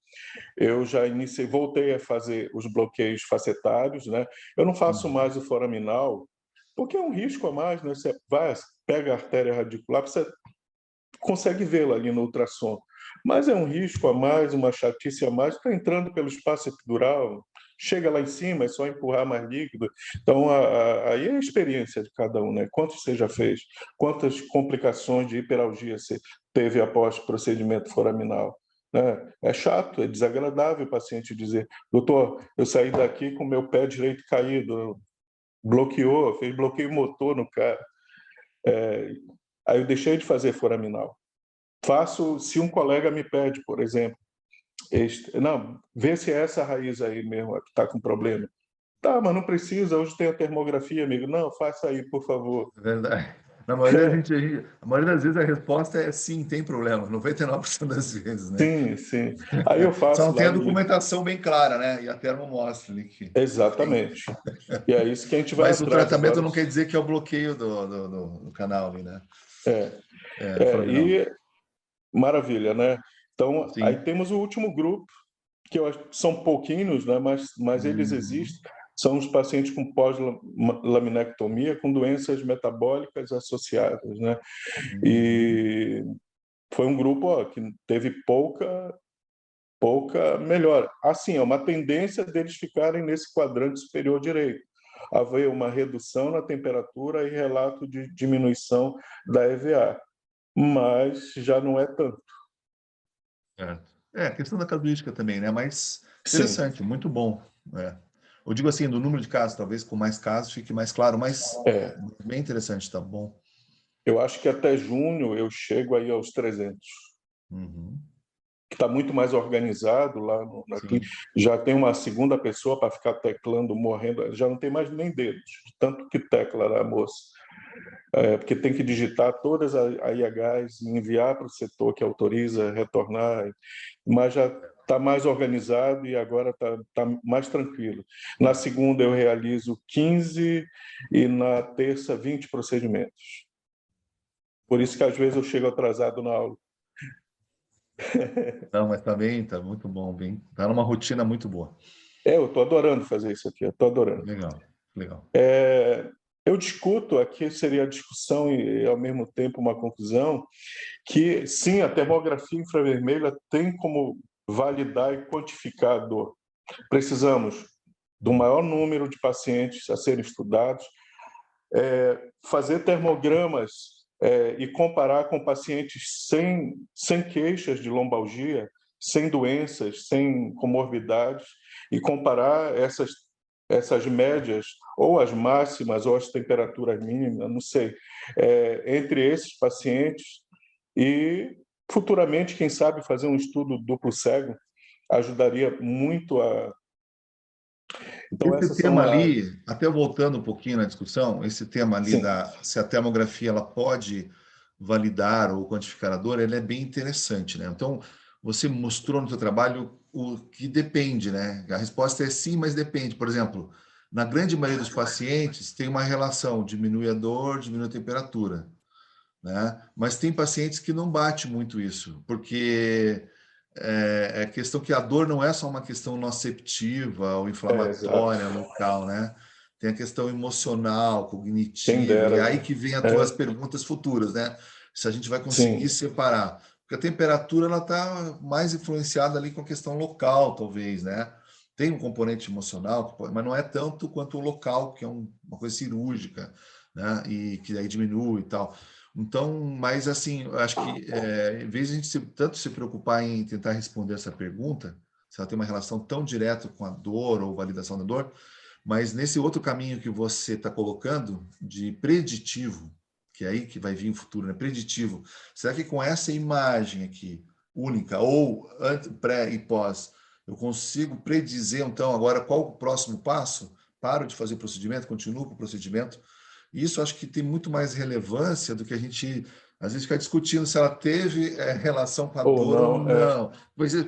eu já iniciei, voltei a fazer os bloqueios facetários, né? Eu não faço Uhum. mais o foraminal, porque é um risco a mais, né? Você vai, pega a artéria radicular, você consegue vê-la ali no ultrassom. Mas é um risco a mais, uma chatice a mais, está entrando pelo espaço epidural, chega lá em cima, é só empurrar mais líquido. Então, aí é a experiência de cada um, né? Quantos você já fez? Quantas complicações de hiperalgia você teve após procedimento foraminal? Né? É chato, é desagradável o paciente dizer, doutor, eu saí daqui com meu pé direito caído, bloqueou, fez bloqueio motor no cara. Aí eu deixei de fazer foraminal. Faço, se um colega me pede, por exemplo, não, vê se é essa raiz aí mesmo que está com problema. Tá, mas não precisa, hoje tem a termografia, amigo. Não, faça aí, por favor. É verdade. Na maioria, a maioria das vezes a resposta é sim, tem problema, 99% das vezes, né? Sim, sim. Aí eu Só faço não tem lá a e... documentação bem clara, né? E a termo mostra ali que tem. Exatamente. E é isso que a gente vai Mas o atrás tratamento agora. não quer dizer que é o bloqueio do canal ali, né? É, Foraminal. e maravilha, né? Então, aí Sim. temos o último grupo, que eu acho que são pouquinhos, né? Mas eles Uhum. existem. São os pacientes com pós-laminectomia, com doenças metabólicas associadas, né? Uhum. E foi um grupo que teve pouca melhora. Assim, é uma tendência deles ficarem nesse quadrante superior direito. Haver uma redução na temperatura e relato de diminuição da EVA, mas já não é tanto. Certo. A questão da casuística também, né? Mas Sim, interessante, muito bom. É. Eu digo assim, do número de casos, talvez com mais casos fique mais claro, mas é. bem interessante, tá bom. Eu acho que até junho eu chego aí aos 300, Uhum. que está muito mais organizado lá na clínica. Sim. Já tem uma segunda pessoa para ficar teclando, morrendo, já não tem mais nem dedos, de tanto que tecla a moça. Porque tem que digitar todas as IHs e enviar para o setor que autoriza, retornar, mas já está mais organizado e agora está mais tranquilo. Na segunda eu realizo 15 e na terça 20 procedimentos. Por isso que às vezes eu chego atrasado na aula. Não, mas também está muito bom, bem. Está numa rotina muito boa. Eu estou adorando fazer isso aqui, eu estou adorando. Legal, legal. Eu discuto, aqui seria a discussão e ao mesmo tempo uma conclusão, que sim, a termografia infravermelha tem como validar e quantificar a dor. Precisamos do maior número de pacientes a serem estudados, fazer termogramas e comparar com pacientes sem queixas de lombalgia, sem doenças, sem comorbidades, e comparar essas médias, ou as máximas, ou as temperaturas mínimas, não sei, entre esses pacientes, e futuramente, quem sabe, fazer um estudo duplo cego ajudaria muito a... Então, Esse essas são tema ali, até voltando um pouquinho na discussão, esse tema ali Sim, se a termografia ela pode validar ou quantificar a dor, ele é bem interessante, né? Então, você mostrou no seu trabalho o que depende, né? A resposta é sim, mas depende. Por exemplo, na grande maioria dos pacientes tem uma relação, diminui a dor, diminui a temperatura, né? Mas tem pacientes que não bate muito isso, porque é questão que a dor não é só uma questão nociceptiva ou exato. inflamatória local, né? Tem a questão emocional, Quem cognitiva, e é dera, aí viu? que vem as tuas É, perguntas futuras, né? Se a gente vai conseguir sim, separar. Porque a temperatura ela está mais influenciada ali com a questão local, talvez, né? Tem um componente emocional, mas não é tanto quanto o local, que é uma coisa cirúrgica, né? E que aí diminui e tal. Então, mas assim, eu acho que em vez de a gente tanto se preocupar em tentar responder essa pergunta, se ela tem uma relação tão direta com a dor ou validação da dor, mas nesse outro caminho que você está colocando, de preditivo, que é aí que vai vir o futuro, né? Preditivo. Será que com essa imagem aqui, única, ou pré e pós, eu consigo predizer, então, agora qual o próximo passo? Paro de fazer o procedimento, continuo com o procedimento. Isso acho que tem muito mais relevância do que a gente, às vezes, ficar discutindo se ela teve relação com a ou dor ou não, não.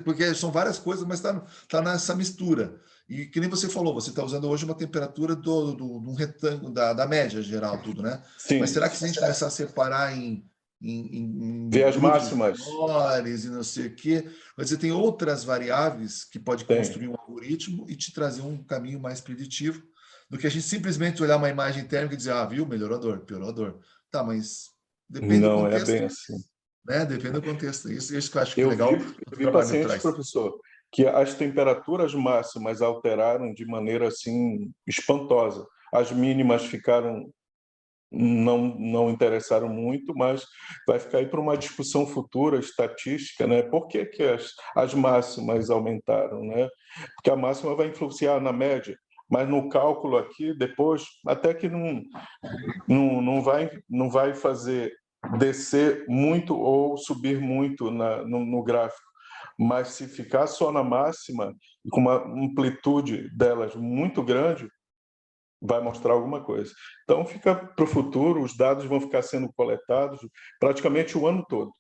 Porque são várias coisas, mas tá nessa mistura. E que nem você falou, você está usando hoje uma temperatura de um retângulo, da média geral, tudo, né? Mas sim. será que se a gente começar a separar Ver em as grupos máximas? menores e não sei o quê, você tem outras variáveis que pode Tem. construir um algoritmo e te trazer um caminho mais preditivo do que a gente simplesmente olhar uma imagem térmica e dizer, ah, viu, melhorou a dor, piorou a dor. Tá, mas depende do Não é contexto, bem assim. né? Depende do contexto. Isso que eu acho que é Eu vi, legal eu o vi trabalho pacientes, traz. professor, que as temperaturas máximas alteraram de maneira assim espantosa. As mínimas ficaram não interessaram muito, mas vai ficar aí para uma discussão futura estatística, né? Por que as máximas aumentaram, né? Porque a máxima vai influenciar na média, mas no cálculo aqui depois até que não vai fazer descer muito ou subir muito no gráfico, mas se ficar só na máxima e com uma amplitude delas muito grande, vai mostrar alguma coisa. Então, fica para o futuro, os dados vão ficar sendo coletados praticamente o ano todo.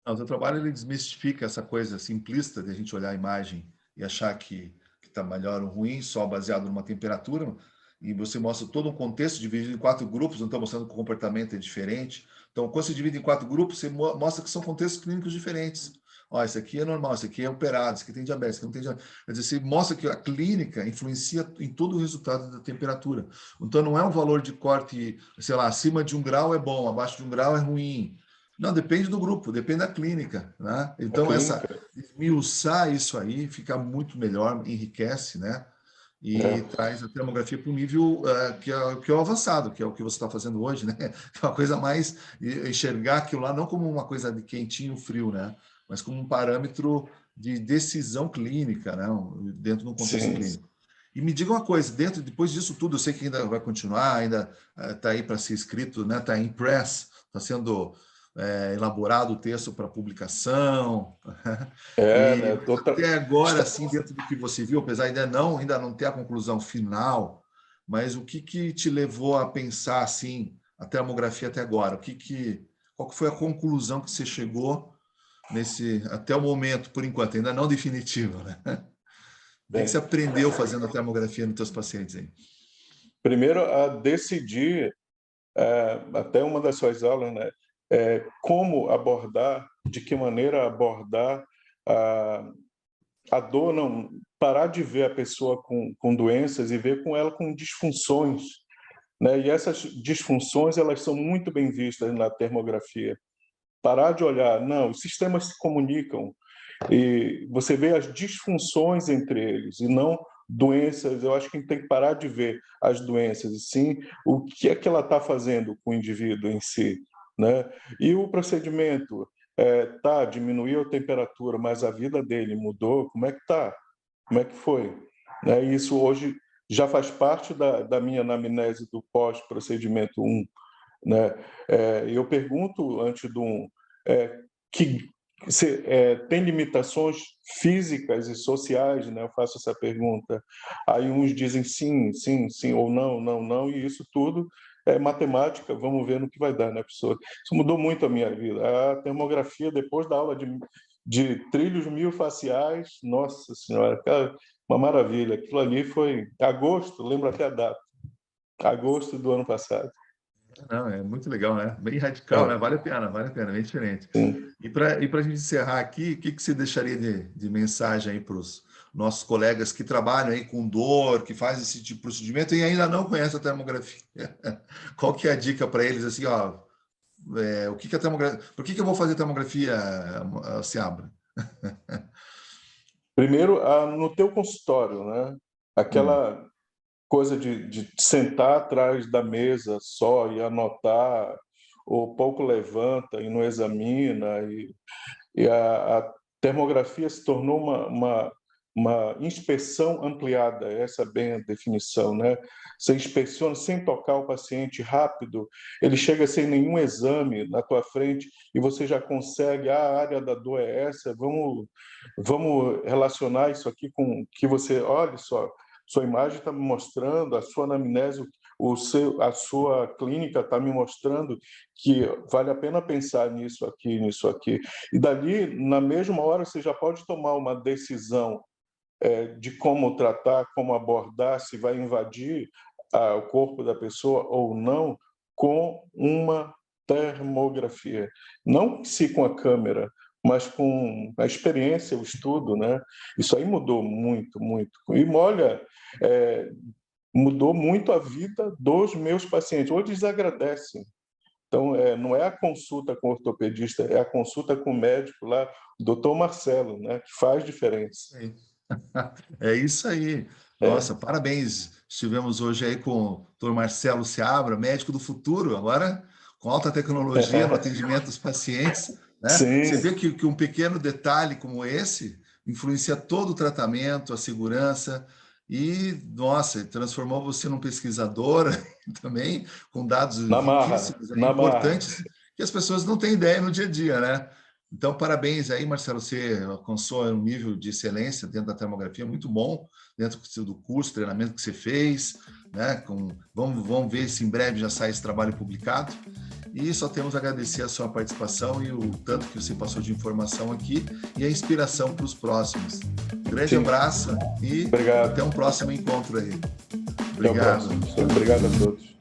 Não, o seu trabalho ele desmistifica essa coisa simplista de a gente olhar a imagem e achar que está melhor ou ruim, só baseado numa temperatura, e você mostra todo um contexto dividido em 4 grupos, não está mostrando que o comportamento é diferente. Então, quando você divide em 4 grupos, você mostra que são contextos clínicos diferentes. Ó, esse aqui é normal, esse aqui é operado, esse aqui tem diabetes, esse aqui não tem diabetes. Quer dizer, você mostra que a clínica influencia em todo o resultado da temperatura. Então, não é um valor de corte, sei lá, acima de 1 grau é bom, abaixo de 1 grau é ruim. Não, depende do grupo, depende da clínica, né? A Então, clínica, esmiuçar isso aí fica muito melhor, enriquece, né? E né? traz a termografia para o nível que é o avançado, que é o que você está fazendo hoje, né? Que é uma coisa mais enxergar aquilo lá não como uma coisa de quentinho, frio, né? Mas como um parâmetro de decisão clínica, né? Dentro de um contexto Sim. clínico. E me diga uma coisa, depois disso tudo, eu sei que ainda vai continuar, ainda está aí para ser escrito, né? Está em press, está sendo elaborado o texto para publicação. Né? E até agora, assim, dentro do que você viu, apesar de ainda não ter a conclusão final, mas o que te levou a pensar assim a termografia até agora? Qual que foi a conclusão que você chegou até o momento, por enquanto, ainda não definitivo, né? O que você aprendeu fazendo a termografia nos teus pacientes aí? Primeiro, a decidir, até uma das suas aulas, né? Como abordar, de que maneira abordar a dor, não parar de ver a pessoa com doenças e ver com ela com disfunções, né? E essas disfunções, elas são muito bem vistas na termografia. Parar de olhar, não, os sistemas se comunicam e você vê as disfunções entre eles e não doenças. Eu acho que a gente tem que parar de ver as doenças e sim o que é que ela está fazendo com o indivíduo em si, né? E o procedimento, diminuiu a temperatura, mas a vida dele mudou, como é que tá? Como é que foi? Né? Isso hoje já faz parte da minha anamnese do pós-procedimento 1, né? Eu pergunto antes do que tem limitações físicas e sociais, né? Eu faço essa pergunta. Aí uns dizem sim, sim, sim, ou não, não, não, e isso tudo é matemática, vamos ver no que vai dar, né, professor? Isso mudou muito a minha vida. A termografia, depois da aula de trilhos miofasciais, nossa senhora, cara, uma maravilha. Aquilo ali foi agosto, lembro até a data, agosto do ano passado. Não, é muito legal, né? Bem radical, né? Vale a pena, bem diferente. Sim. E para a gente encerrar aqui, o que você deixaria de mensagem aí para os nossos colegas que trabalham aí com dor, que fazem esse tipo de procedimento e ainda não conhecem a termografia? Qual que é a dica para eles, assim, ó, o que é termografia? Por que eu vou fazer termografia, Seabra? Primeiro, no teu consultório, né? Aquela coisa de sentar atrás da mesa só e anotar, ou pouco levanta e não examina, e a termografia se tornou uma inspeção ampliada, essa é bem a definição, né? Você inspeciona sem tocar o paciente rápido, ele chega sem nenhum exame na tua frente e você já consegue, a área da dor é essa, vamos relacionar isso aqui com que você, olha só, sua imagem está me mostrando, a sua anamnese, a sua clínica está me mostrando que vale a pena pensar nisso aqui, nisso aqui. E dali, na mesma hora, você já pode tomar uma decisão de como tratar, como abordar, se vai invadir o corpo da pessoa ou não, com uma termografia. Não se com a câmera, mas com a experiência, o estudo, né? Isso aí mudou muito, muito. E olha, mudou muito a vida dos meus pacientes. Hoje eles agradecem. Então, não é a consulta com o ortopedista, é a consulta com o médico lá, o doutor Marcelo, né? Que faz diferença. É isso aí. Nossa, parabéns. Estivemos hoje aí com o doutor Marcelo Seabra, médico do futuro, agora com alta tecnologia no atendimento dos pacientes. Né? Sim. Você vê que um pequeno detalhe como esse influencia todo o tratamento, a segurança e, nossa, transformou você num pesquisador também, com dados riquíssimos, importantes, que as pessoas não têm ideia no dia a dia, né? Então, parabéns aí, Marcelo, você alcançou um nível de excelência dentro da termografia muito bom, dentro do curso, treinamento que você fez, né? Vamos ver se em breve já sai esse trabalho publicado. E só temos a agradecer a sua participação e o tanto que você passou de informação aqui e a inspiração para os próximos. Grande abraço e até um próximo encontro aí. Obrigado. Obrigado a todos.